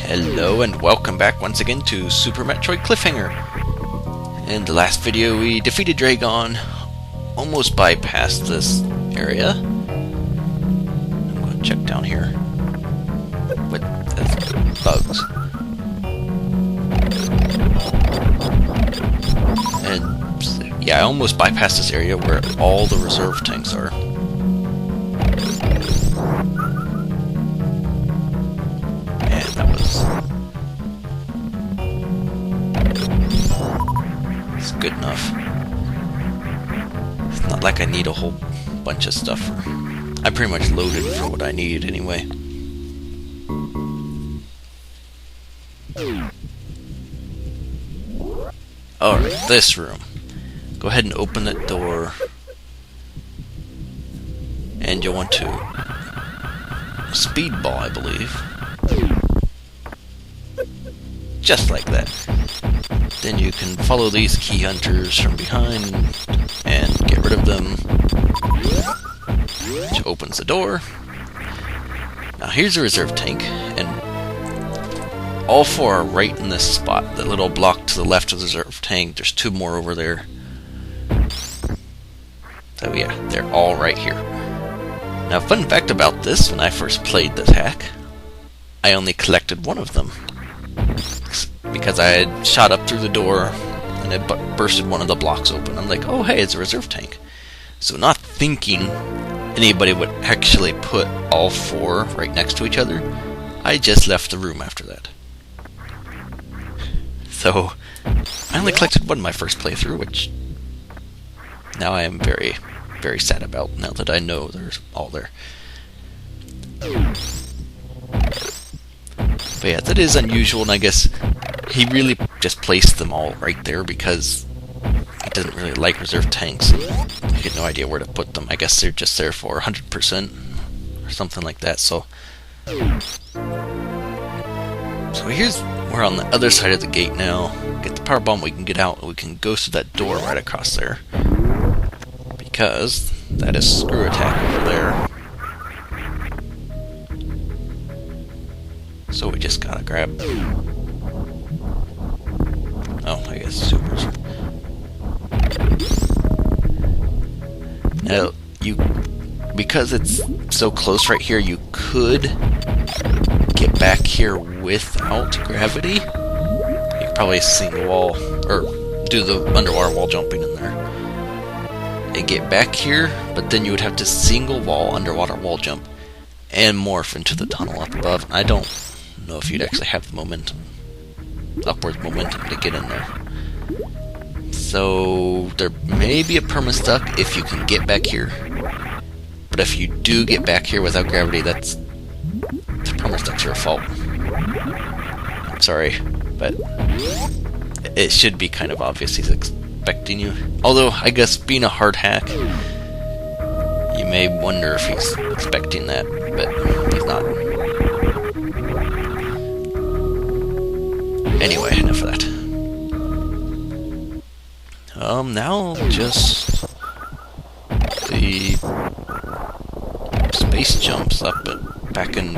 Hello and welcome back once again to Super Metroid Cliffhanger. In the last video we defeated Dragon, almost bypassed this area. I'm going to check down here. What? That's bugs. And yeah, I almost bypassed this area where all the reserve tanks are. It's good enough. It's not like I need a whole bunch of stuff. I pretty much loaded for what I need anyway. Alright, this room. Go ahead and open that door. And you'll want to speedball, I believe. Just like that. Then you can follow these key hunters from behind and get rid of them, which opens the door. Now here's a reserve tank, and all four are right in this spot. The little block to the left of the reserve tank. There's two more over there. So yeah, they're all right here. Now, fun fact about this: when I first played this hack, I only collected one of them. Because I had shot up through the door and it bursted one of the blocks open. I'm like, oh hey, it's a reserve tank. So not thinking anybody would actually put all four right next to each other, I just left the room after that. So I only collected one in my first playthrough, which now I am very, very sad about, now that I know there's all there. But yeah, that is unusual, and I guess he really just placed them all right there because he doesn't really like reserve tanks. He had no idea where to put them. I guess they're just there for 100% or something like that. So here's we're on the other side of the gate now. Get the power bomb, we can get out, and we can go through that door right across there. Because that is screw attack over there. So we just gotta grab... Oh, I guess supers. Now, because it's so close right here, you could get back here without gravity. You could probably single wall, or do the underwater wall jumping in there. And get back here, but then you would have to single wall, underwater wall jump, and morph into the tunnel up above. And I don't know if you'd actually have the momentum, upwards momentum, to get in there. So there may be a perma-stuck if you can get back here, but if you do get back here without gravity, that's the perma-stuck's your fault. I'm sorry, but it should be kind of obvious he's expecting you. Although I guess being a hard hack, you may wonder if he's expecting that, but he's not. Anyway, enough of that. Now just the space jumps up back in,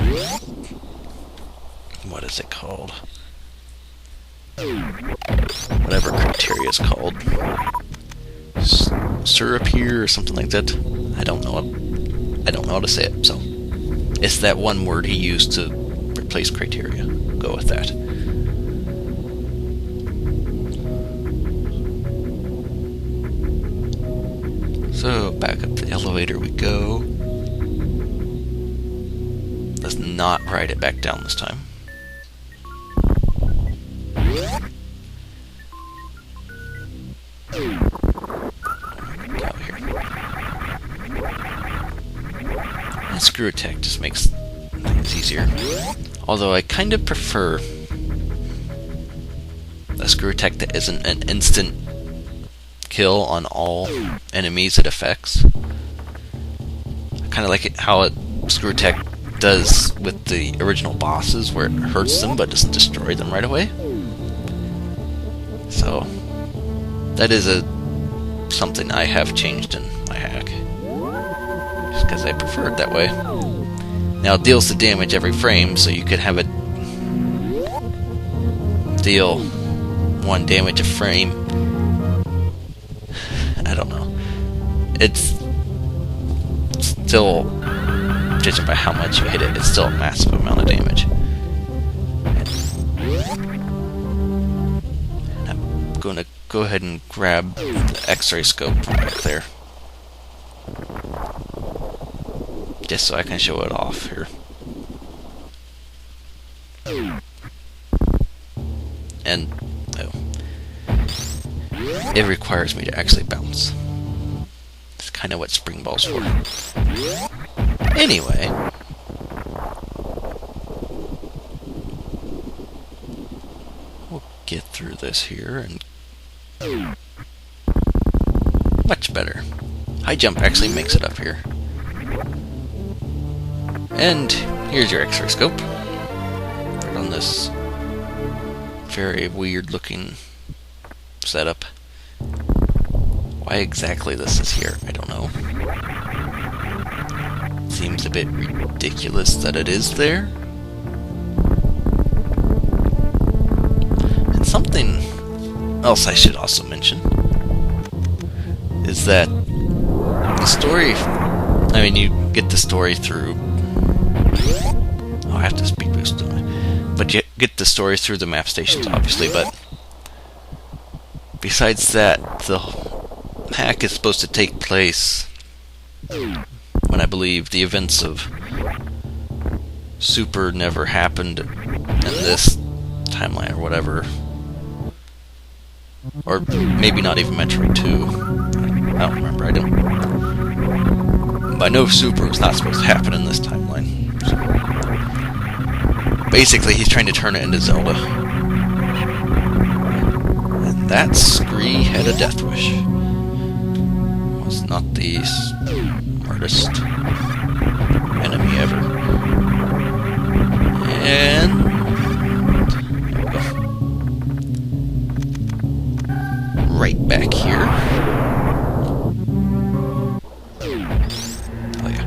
what is it called? Whatever criteria is called. Syrupy or something like that. I don't know how to say it, so it's that one word he used to replace criteria. Go with that. So, back up the elevator we go. Let's not ride it back down this time. Go here. And screw attack just makes things easier. Although I kind of prefer a screw attack that isn't an instant kill on all enemies it affects. I kind of like it how it screw attack does with the original bosses, where it hurts them but doesn't destroy them right away. So that is something I have changed in my hack, just because I prefer it that way. Now it deals the damage every frame, so you could have it deal 1 damage a frame. I don't know. It's still, judging by how much you hit it, it's still a massive amount of damage. And I'm going to go ahead and grab the X-ray scope right there, just so I can show it off here. And it requires me to actually bounce. It's kind of what spring ball's for. Anyway, we'll get through this here, and much better. High jump actually makes it up here. And here's your X-ray scope. Right on this very weird looking setup. Why exactly this is here, I don't know. Seems a bit ridiculous that it is there. And something else I should also mention is that the story, I mean, you get the story through, oh, I have to speed boost, don't I? But you get the story through the map stations, obviously, but besides that, the hack is supposed to take place when I believe the events of Super never happened in this timeline or whatever. Or maybe not even Metroid 2. I don't remember. I don't. But I know Super was not supposed to happen in this timeline. So basically, he's trying to turn it into Zelda. And that Scree had a death wish. Was not the smartest enemy ever. And there we go. Right back here. Oh yeah.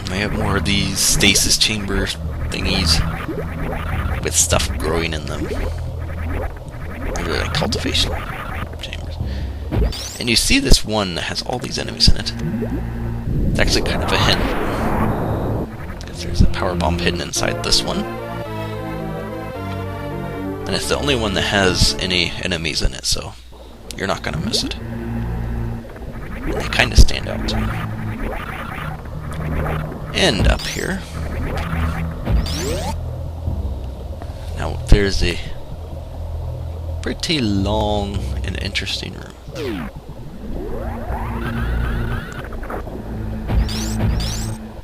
I have more of these stasis chamber thingies with stuff growing in them. They're like cultivation chambers. And you see this one that has all these enemies in it. It's actually kind of a hint, because there's a power bomb hidden inside this one. And it's the only one that has any enemies in it, so you're not going to miss it. And they kind of stand out too. And up here, now there's a pretty long and interesting room.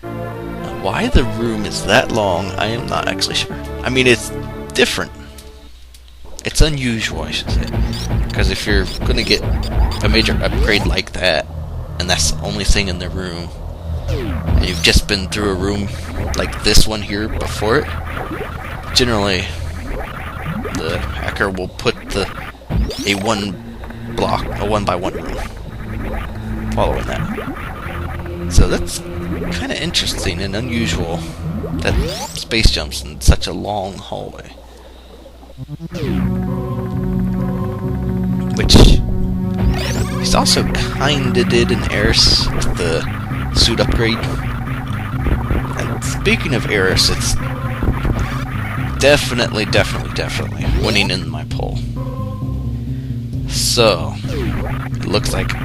Now, why the room is that long, I am not actually sure. I mean, it's different. It's unusual, I should say. Because if you're going to get a major upgrade like that, and that's the only thing in the room, and you've just been through a room like this one here before it, generally the hacker will put a one by one room following that. So that's kind of interesting and unusual that space jumps in such a long hallway. Which he's also kinda did in Eris with the suit upgrade. And speaking of Eris, it's definitely winning in my poll. So it looks like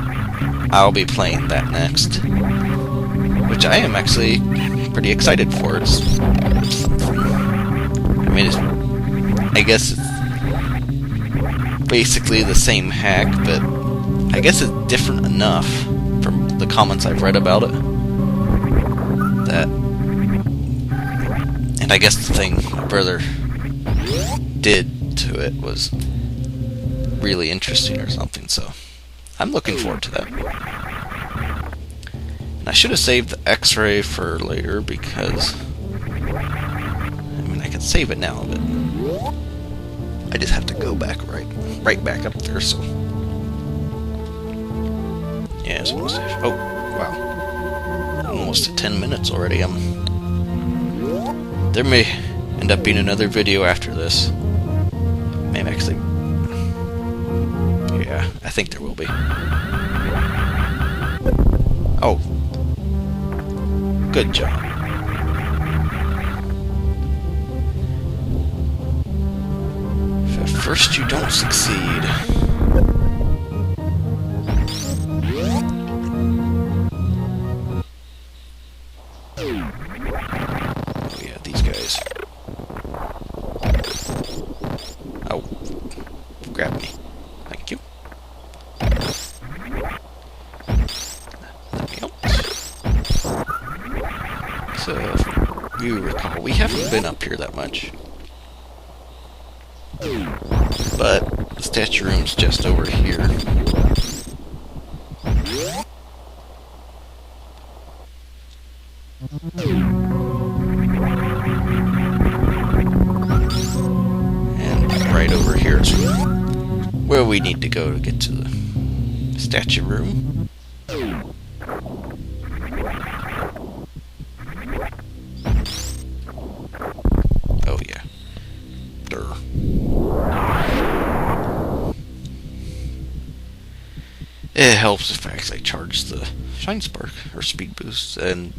I'll be playing that next, which I am actually pretty excited for. I guess it's basically the same hack, but I guess it's different enough from the comments I've read about it that, and I guess the thing my brother did to it was really interesting or something, so I'm looking forward to that. And I should have saved the X-ray for later, because I mean, I can save it now, but I just have to go back right back up there, so yeah, I just want to save. Oh, wow. Almost at 10 minutes already. end up being another video after this. Maybe actually... yeah, I think there will be. Oh. Good job. If at first you don't succeed... grab me. Thank you. Let me out. So, if you recall, we haven't been up here that much. But the statue room's just over here. And right over here is where we need to go to get to the statue room. Oh yeah. Durr. It helps if I actually charge the Shine Spark or Speed Boost, and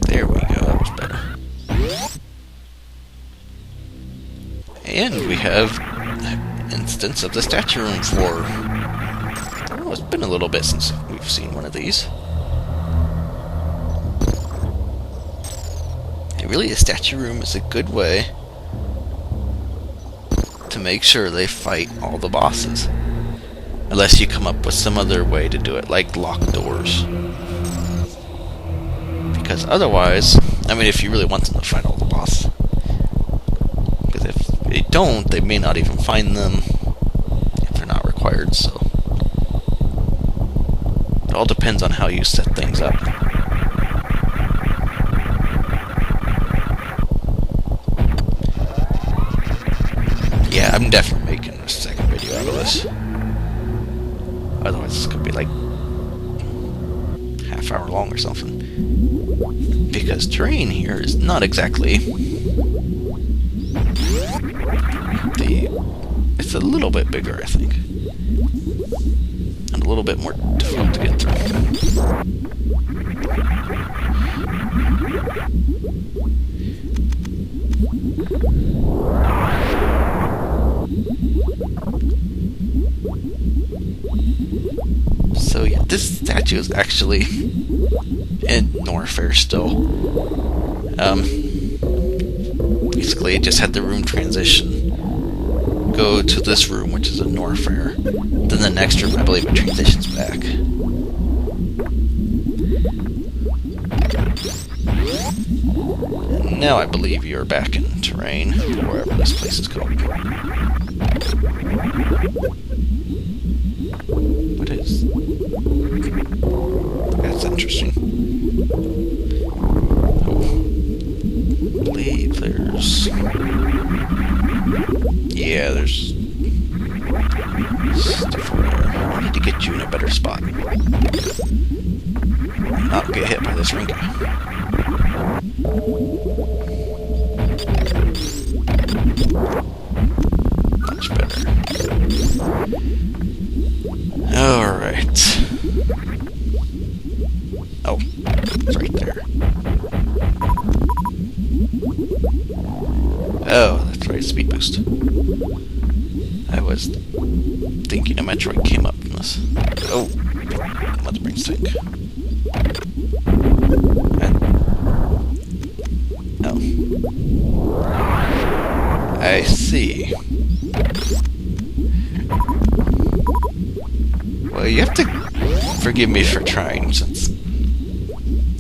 there we go, that was better. And we have an instance of the statue room for... oh, it's been a little bit since we've seen one of these. And really, the statue room is a good way to make sure they fight all the bosses. Unless you come up with some other way to do it, like locked doors. Because otherwise, I mean, if you really want them to fight all the bosses, they don't, they may not even find them if they're not required, so it all depends on how you set things up. Yeah, I'm definitely making a second video out of this. Otherwise it's gonna be like half hour long or something. Because terrain here is not exactly it's a little bit bigger, I think. And a little bit more difficult to get through. So yeah, this statue is actually in Norfair still. Basically, it just had the room transition. Go to this room, which is a Norfair. Then the next room, I believe, it transitions back. And now I believe you're back in terrain, wherever this place is called. What is? That's interesting. I believe there's... yeah, there's stuff over there. I need to get you in a better spot. Not get hit by this ring guy. Much better. Alright. Oh, it's right there. Oh, that's right, speed boost. I was thinking a Metroid came up from this. Oh, Mother Brain Tank. Oh. I see. Well, you have to forgive me for trying, since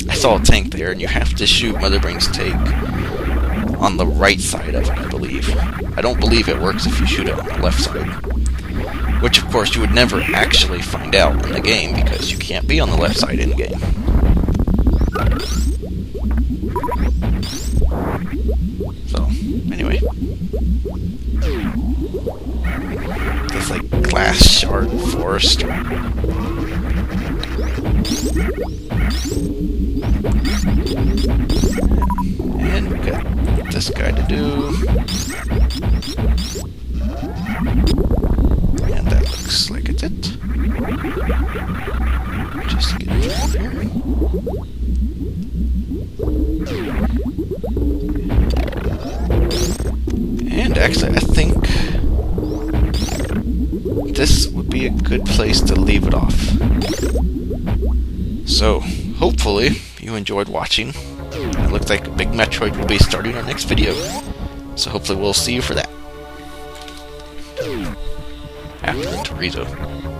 I saw a tank there, and you have to shoot Mother Brain's tank on the right side of it, I believe. I don't believe it works if you shoot it on the left side. Which, of course, you would never actually find out in the game, because you can't be on the left side in-game. So, anyway. This, like, glass shard forest. last guy to do. And that looks like it's it. Just get it from here. And actually, I think this would be a good place to leave it off. So, hopefully, you enjoyed watching. It looks like Big Metroid will be starting our next video. So hopefully we'll see you for that. After the Torito.